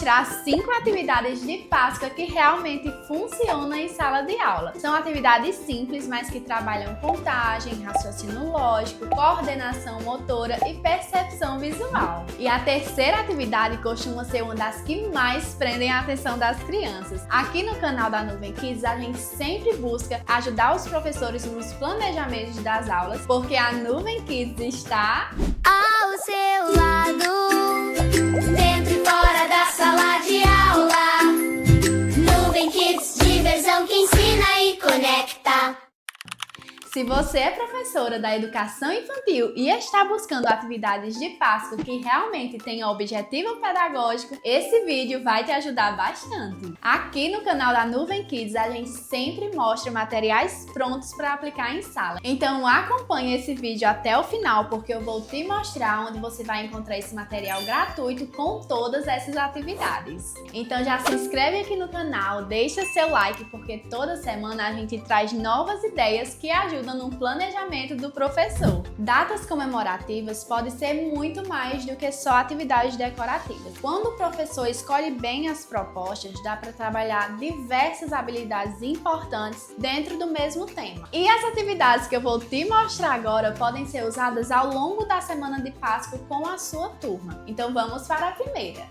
mostrar 5 atividades de Páscoa que realmente funcionam em sala de aula. São atividades simples, mas que trabalham contagem, raciocínio lógico, coordenação motora e percepção visual. E a terceira atividade costuma ser uma das que mais prendem a atenção das crianças. Aqui no canal da Nuvem Kids, a gente sempre busca ajudar os professores nos planejamentos das aulas, porque a Nuvem Kids está ao seu lado, dentro e fora da sala de aula. Nuvem Kids, diversão que ensina e conecta. Se você é professora da educação infantil e está buscando atividades de Páscoa que realmente tenham objetivo pedagógico, esse vídeo vai te ajudar bastante. Aqui no canal da Nuvem Kids, a gente sempre mostra materiais prontos para aplicar em sala. Então acompanhe esse vídeo até o final, porque eu vou te mostrar onde você vai encontrar esse material gratuito com todas essas atividades. Então já se inscreve aqui no canal, deixa seu like, porque toda semana a gente traz novas ideias que ajudam no planejamento do professor. Datas comemorativas podem ser muito mais do que só atividades decorativas. Quando o professor escolhe bem as propostas, dá para trabalhar diversas habilidades importantes dentro do mesmo tema. E as atividades que eu vou te mostrar agora podem ser usadas ao longo da semana de Páscoa com a sua turma. Então vamos para a primeira.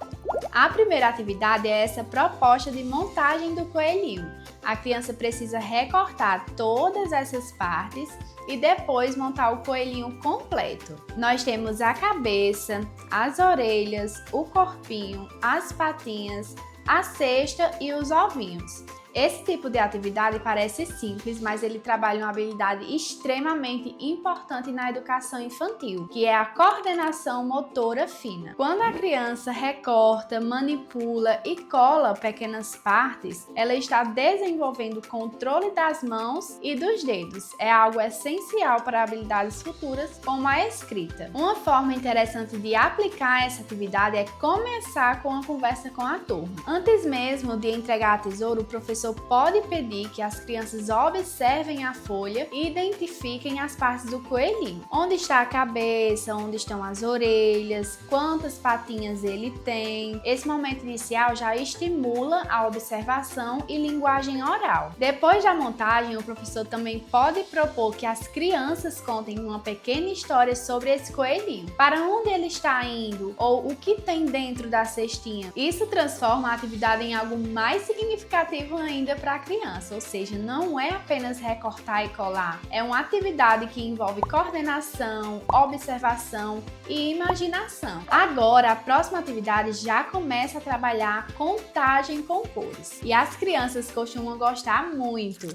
A primeira atividade é essa proposta de montagem do coelhinho. A criança precisa recortar todas essas partes e depois montar o coelhinho completo. Nós temos a cabeça, as orelhas, o corpinho, as patinhas, a cesta e os ovinhos. Esse tipo de atividade parece simples, mas ele trabalha uma habilidade extremamente importante na educação infantil, que é a coordenação motora fina. Quando a criança recorta, manipula e cola pequenas partes, ela está desenvolvendo o controle das mãos e dos dedos. É algo essencial para habilidades futuras, como a escrita. Uma forma interessante de aplicar essa atividade é começar com a conversa com a turma. Antes mesmo de entregar a tesoura, o professor pode pedir que as crianças observem a folha e identifiquem as partes do coelhinho. Onde está a cabeça, onde estão as orelhas, quantas patinhas ele tem. Esse momento inicial já estimula a observação e linguagem oral. Depois da montagem, o professor também pode propor que as crianças contem uma pequena história sobre esse coelhinho. Para onde ele está indo ou o que tem dentro da cestinha. Isso transforma a atividade em algo mais significativo ainda para a criança, ou seja, não é apenas recortar e colar, é uma atividade que envolve coordenação, observação e imaginação. Agora, a próxima atividade já começa a trabalhar contagem com cores, e as crianças costumam gostar muito.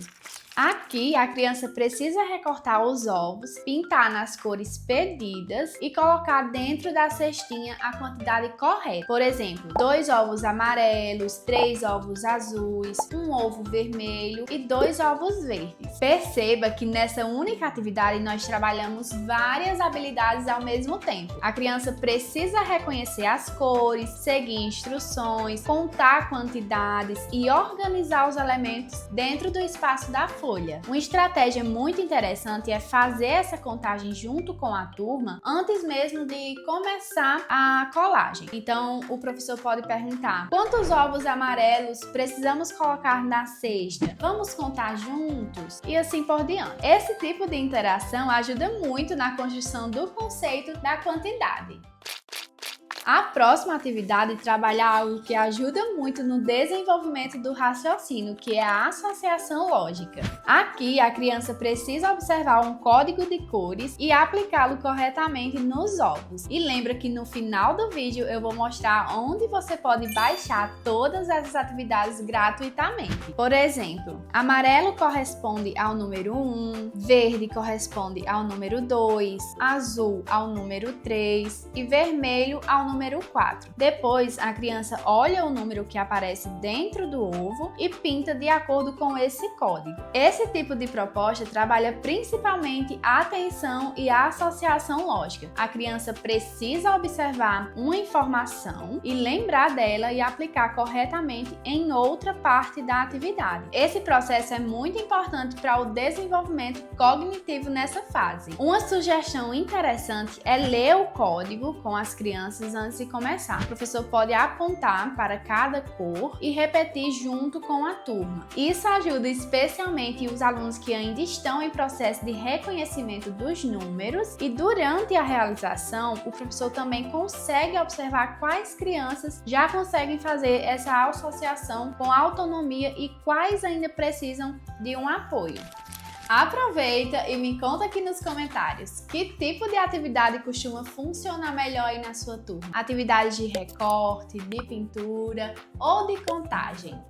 Aqui, a criança precisa recortar os ovos, pintar nas cores pedidas e colocar dentro da cestinha a quantidade correta. Por exemplo, 2 ovos amarelos, 3 ovos azuis, 1 ovo vermelho e 2 ovos verdes. Perceba que nessa única atividade nós trabalhamos várias habilidades ao mesmo tempo. A criança precisa reconhecer as cores, seguir instruções, contar quantidades e organizar os elementos dentro do espaço da folha. Uma estratégia muito interessante é fazer essa contagem junto com a turma antes mesmo de começar a colagem. Então, o professor pode perguntar: quantos ovos amarelos precisamos colocar na cesta? Vamos contar juntos? E assim por diante. Esse tipo de interação ajuda muito na construção do conceito da quantidade. A próxima atividade trabalha algo que ajuda muito no desenvolvimento do raciocínio, que é a associação lógica. Aqui, a criança precisa observar um código de cores e aplicá-lo corretamente nos ovos. E lembra que no final do vídeo eu vou mostrar onde você pode baixar todas essas atividades gratuitamente. Por exemplo, amarelo corresponde ao número 1, verde corresponde ao número 2, azul ao número 3 e vermelho ao número 4. Depois, a criança olha o número que aparece dentro do ovo e pinta de acordo com esse código. Esse tipo de proposta trabalha principalmente a atenção e a associação lógica. A criança precisa observar uma informação e lembrar dela e aplicar corretamente em outra parte da atividade. Esse processo é muito importante para o desenvolvimento cognitivo nessa fase. Uma sugestão interessante é ler o código com as crianças antes antes de começar. O professor pode apontar para cada cor e repetir junto com a turma. Isso ajuda especialmente os alunos que ainda estão em processo de reconhecimento dos números, e durante a realização, o professor também consegue observar quais crianças já conseguem fazer essa associação com autonomia e quais ainda precisam de um apoio. Aproveita e me conta aqui nos comentários que tipo de atividade costuma funcionar melhor aí na sua turma. Atividades de recorte, de pintura ou de contagem.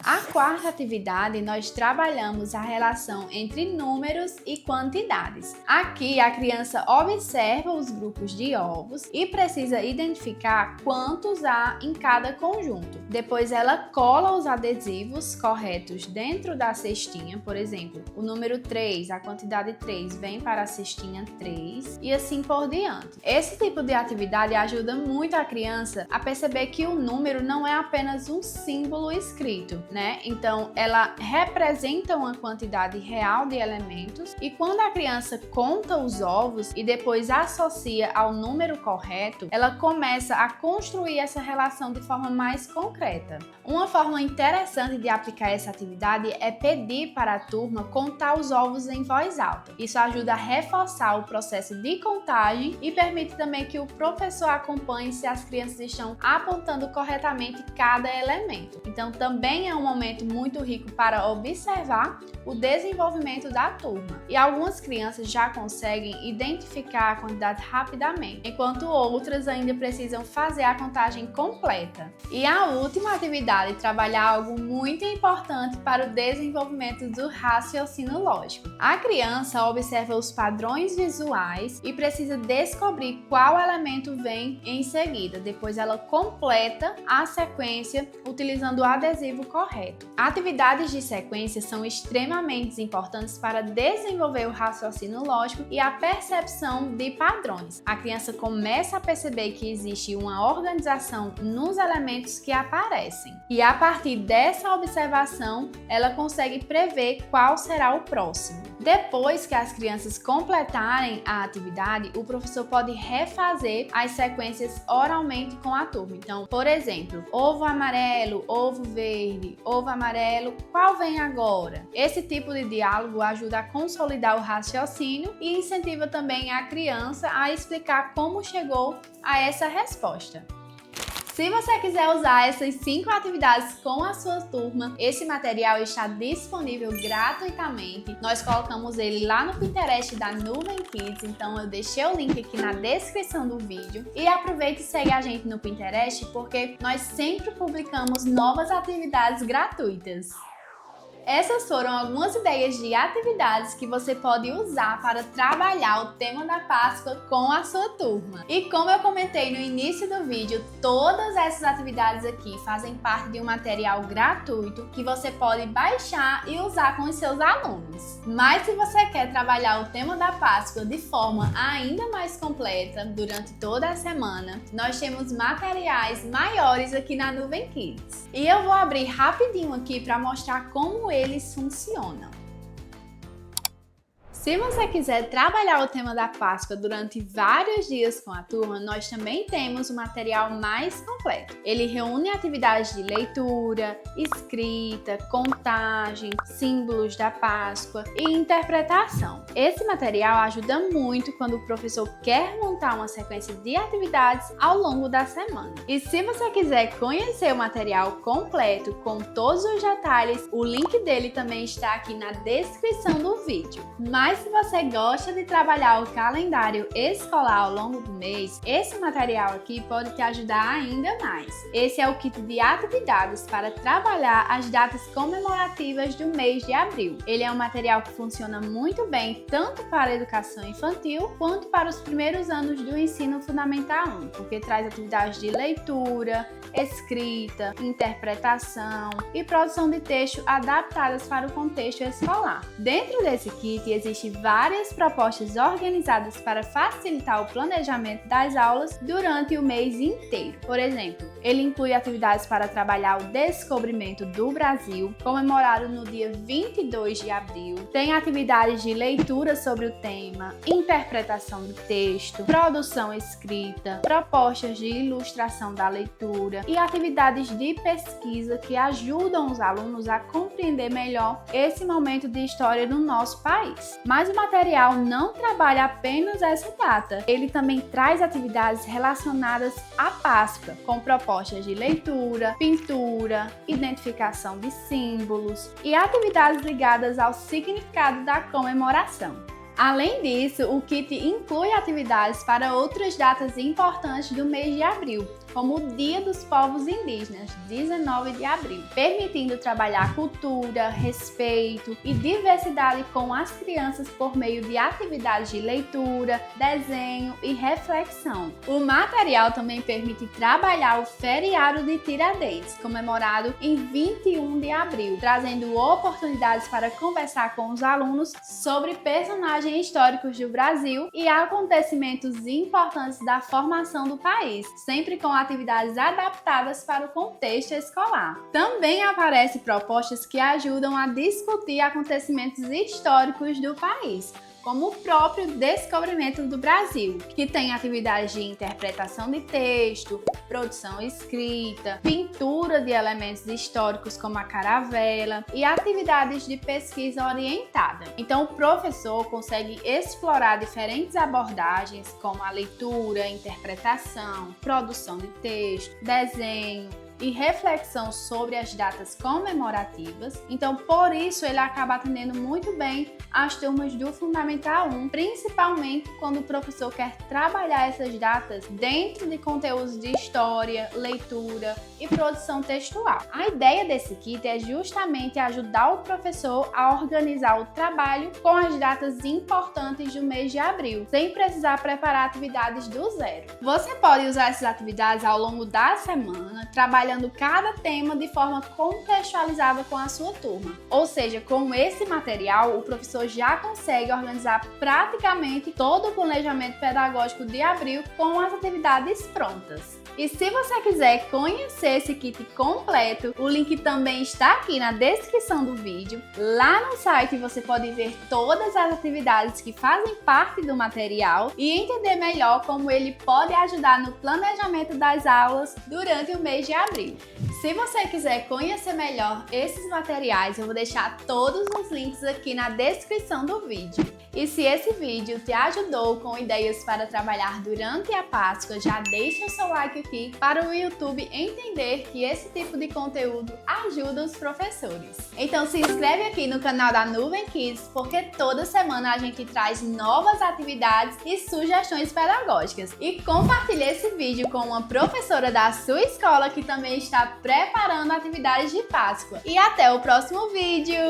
A quarta atividade, nós trabalhamos a relação entre números e quantidades. Aqui, a criança observa os grupos de ovos e precisa identificar quantos há em cada conjunto. Depois, ela cola os adesivos corretos dentro da cestinha. Por exemplo, o número 3, a quantidade 3 vem para a cestinha 3 e assim por diante. Esse tipo de atividade ajuda muito a criança a perceber que o número não é apenas um símbolo escrito, né? Então, ela representa uma quantidade real de elementos, e quando a criança conta os ovos e depois associa ao número correto, ela começa a construir essa relação de forma mais concreta. Uma forma interessante de aplicar essa atividade é pedir para a turma contar os ovos em voz alta. Isso ajuda a reforçar o processo de contagem e permite também que o professor acompanhe se as crianças estão apontando corretamente cada elemento. Então, também é um momento muito rico para observar o desenvolvimento da turma. E algumas crianças já conseguem identificar a quantidade rapidamente, enquanto outras ainda precisam fazer a contagem completa. E a última atividade, trabalhar algo muito importante para o desenvolvimento do raciocínio lógico. A criança observa os padrões visuais e precisa descobrir qual elemento vem em seguida. Depois ela completa a sequência utilizando o adesivo correto. Atividades de sequência são extremamente importantes para desenvolver o raciocínio lógico e a percepção de padrões. A criança começa a perceber que existe uma organização nos elementos que aparecem. E a partir dessa observação, ela consegue prever qual será o próximo. Depois que as crianças completarem a atividade, o professor pode refazer as sequências oralmente com a turma. Então, por exemplo, ovo amarelo, ovo verde, ovo amarelo, qual vem agora? Esse tipo de diálogo ajuda a consolidar o raciocínio e incentiva também a criança a explicar como chegou a essa resposta. Se você quiser usar essas 5 atividades com a sua turma, esse material está disponível gratuitamente. Nós colocamos ele lá no Pinterest da Nuvem Kids, então eu deixei o link aqui na descrição do vídeo. E aproveite e segue a gente no Pinterest, porque nós sempre publicamos novas atividades gratuitas. Essas foram algumas ideias de atividades que você pode usar para trabalhar o tema da Páscoa com a sua turma. E como eu comentei no início do vídeo, todas essas atividades aqui fazem parte de um material gratuito que você pode baixar e usar com os seus alunos. Mas se você quer trabalhar o tema da Páscoa de forma ainda mais completa durante toda a semana, nós temos materiais maiores aqui na Nuvem Kids. E eu vou abrir rapidinho aqui para mostrar como eles funcionam. Se você quiser trabalhar o tema da Páscoa durante vários dias com a turma, nós também temos o material mais completo. Ele reúne atividades de leitura, escrita, contagem, símbolos da Páscoa e interpretação. Esse material ajuda muito quando o professor quer montar uma sequência de atividades ao longo da semana. E se você quiser conhecer o material completo com todos os detalhes, o link dele também está aqui na descrição do vídeo. Mas se você gosta de trabalhar o calendário escolar ao longo do mês, esse material aqui pode te ajudar ainda mais. Esse é o kit de atividades para trabalhar as datas comemorativas do mês de abril. Ele é um material que funciona muito bem tanto para a educação infantil quanto para os primeiros anos do ensino fundamental 1, porque traz atividades de leitura, escrita, interpretação e produção de texto adaptadas para o contexto escolar. Dentro desse kit existe existem várias propostas organizadas para facilitar o planejamento das aulas durante o mês inteiro. Por exemplo, ele inclui atividades para trabalhar o descobrimento do Brasil, comemorado no dia 22 de abril. Tem atividades de leitura sobre o tema, interpretação do texto, produção escrita, propostas de ilustração da leitura e atividades de pesquisa que ajudam os alunos a compreender melhor esse momento de história no nosso país. Mas o material não trabalha apenas essa data, ele também traz atividades relacionadas à Páscoa, com propostas de leitura, pintura, identificação de símbolos e atividades ligadas ao significado da comemoração. Além disso, o kit inclui atividades para outras datas importantes do mês de abril, como o Dia dos Povos Indígenas, 19 de abril, permitindo trabalhar cultura, respeito e diversidade com as crianças por meio de atividades de leitura, desenho e reflexão. O material também permite trabalhar o feriado de Tiradentes, comemorado em 21 de abril, trazendo oportunidades para conversar com os alunos sobre personagens históricos do Brasil e acontecimentos importantes da formação do país, sempre com atividades adaptadas para o contexto escolar. Também aparecem propostas que ajudam a discutir acontecimentos históricos do país, como o próprio descobrimento do Brasil, que tem atividades de interpretação de texto, produção escrita, pintura de elementos históricos como a caravela e atividades de pesquisa orientada. Então o professor consegue explorar diferentes abordagens como a leitura, interpretação, produção de texto, desenho e reflexão sobre as datas comemorativas. Então, por isso, ele acaba atendendo muito bem as turmas do Fundamental 1, principalmente quando o professor quer trabalhar essas datas dentro de conteúdos de história, leitura e produção textual. A ideia desse kit é justamente ajudar o professor a organizar o trabalho com as datas importantes do mês de abril, sem precisar preparar atividades do zero. Você pode usar essas atividades ao longo da semana, trabalhando cada tema de forma contextualizada com a sua turma. Ou seja, com esse material, o professor já consegue organizar praticamente todo o planejamento pedagógico de abril com as atividades prontas. E se você quiser conhecer esse kit completo, o link também está aqui na descrição do vídeo. Lá no site você pode ver todas as atividades que fazem parte do material e entender melhor como ele pode ajudar no planejamento das aulas durante o mês de abril. Se você quiser conhecer melhor esses materiais, eu vou deixar todos os links aqui na descrição do vídeo. E se esse vídeo te ajudou com ideias para trabalhar durante a Páscoa, já deixa o seu like aqui para o YouTube entender que esse tipo de conteúdo ajuda os professores. Então se inscreve aqui no canal da Nuvem Kids, porque toda semana a gente traz novas atividades e sugestões pedagógicas. E compartilhe esse vídeo com uma professora da sua escola que também está preparando atividades de Páscoa. E até o próximo vídeo!